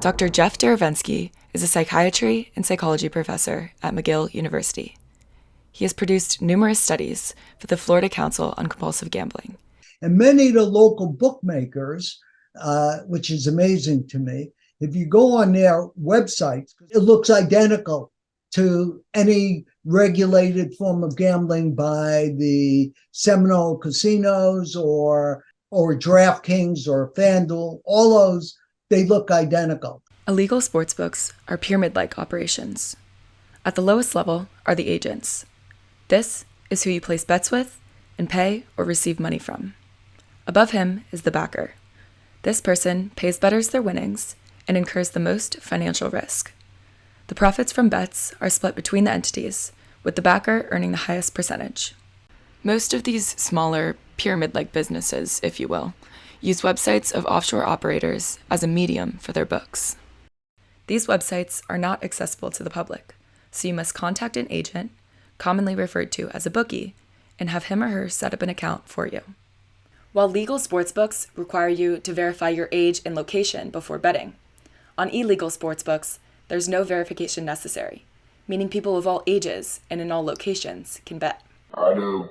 Dr. Jeff Derevensky is a psychiatry and psychology professor at McGill University. He has produced numerous studies for the Florida Council on Compulsive Gambling. And many of the local bookmakers, which is amazing to me, if you go on their websites, it looks identical to any regulated form of gambling by the Seminole casinos or DraftKings or FanDuel. All those, they look identical. Illegal sportsbooks are pyramid-like operations. At the lowest level are the agents. This is who you place bets with and pay or receive money from. Above him is the backer. This person pays bettors their winnings and incurs the most financial risk. The profits from bets are split between the entities, with the backer earning the highest percentage. Most of these smaller, pyramid-like businesses, if you will, use websites of offshore operators as a medium for their books. These websites are not accessible to the public, so you must contact an agent, commonly referred to as a bookie, and have him or her set up an account for you. While legal sportsbooks require you to verify your age and location before betting, on illegal sportsbooks, there's no verification necessary, meaning people of all ages and in all locations can bet. I know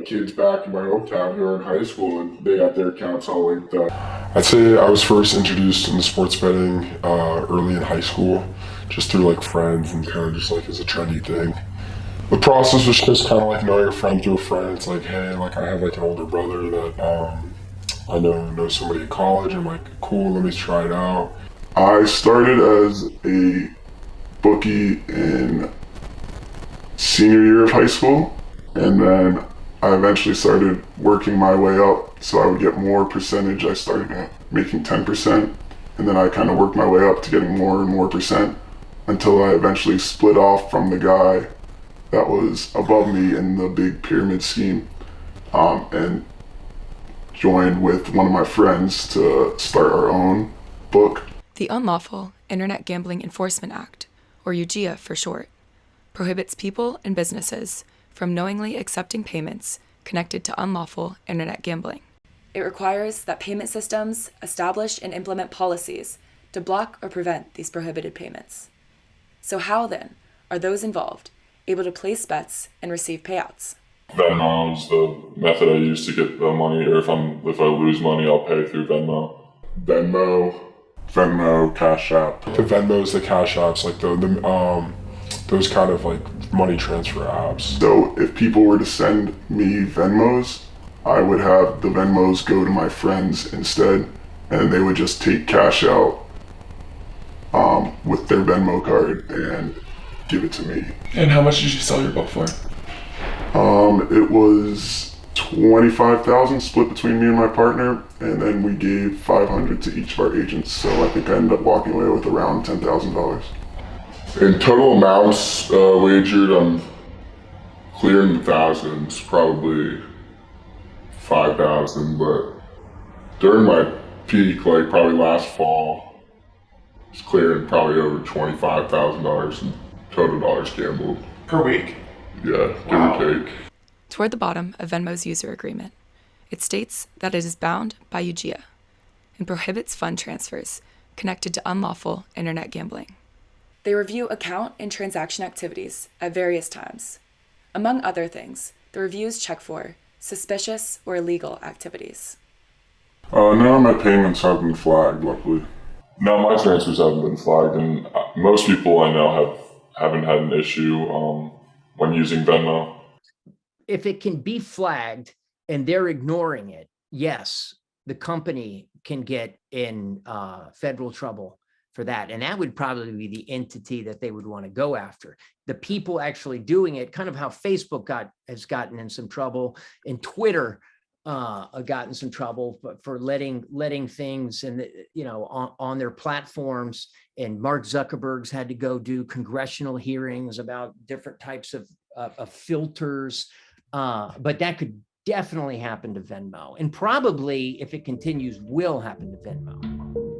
kids back in my hometown who are in high school and they got their accounts all linked up. I'd say I was first introduced into sports betting early in high school, just through friends and kind of just as a trendy thing. The process was just kind of know your friend through a friend. It's hey, I have an older brother that I know somebody in college. I'm cool, let me try it out. I started as a bookie in senior year of high school, and then I eventually started working my way up so I would get more percentage. I started making 10%, and then I kind of worked my way up to getting more and more percent until I eventually split off from the guy that was above me in the big pyramid scheme, and joined with one of my friends to start our own book. The Unlawful Internet Gambling Enforcement Act, or UGIA for short, prohibits people and businesses from knowingly accepting payments connected to unlawful internet gambling. It requires that payment systems establish and implement policies to block or prevent these prohibited payments. So how, then, are those involved able to place bets and receive payouts? Venmo is the method I use to get the money, or if I lose money, I'll pay through Venmo. Venmo, Cash App. The Venmos, the Cash Apps, those kind of money transfer apps. So if people were to send me Venmos, I would have the Venmos go to my friends instead, and they would just take cash out with their Venmo card and give it to me. And how much did you sell your book for? It was $25,000 split between me and my partner, and then we gave $500 to each of our agents. So I think I ended up walking away with around $10,000. In total amounts wagered, I'm clearing the thousands, probably 5,000. But during my peak, probably last fall, I was clearing probably over $25,000 in total dollars gambled. Per week? Yeah, give or take. Toward the bottom of Venmo's user agreement, it states that it is bound by UGIA and prohibits fund transfers connected to unlawful internet gambling. They review account and transaction activities at various times. Among other things, the reviews check for suspicious or illegal activities. None of my payments have been flagged, luckily. No, my transfers haven't been flagged, and most people I know haven't had an issue when using Venmo. If it can be flagged and they're ignoring it, yes, the company can get in federal trouble for that. And that would probably be the entity that they would want to go after. The people actually doing it, kind of how Facebook has gotten in some trouble, and Twitter got in some trouble for letting things and on their platforms. And Mark Zuckerberg's had to go do congressional hearings about different types of filters. But that could definitely happen to Venmo, and probably, if it continues, will happen to Venmo.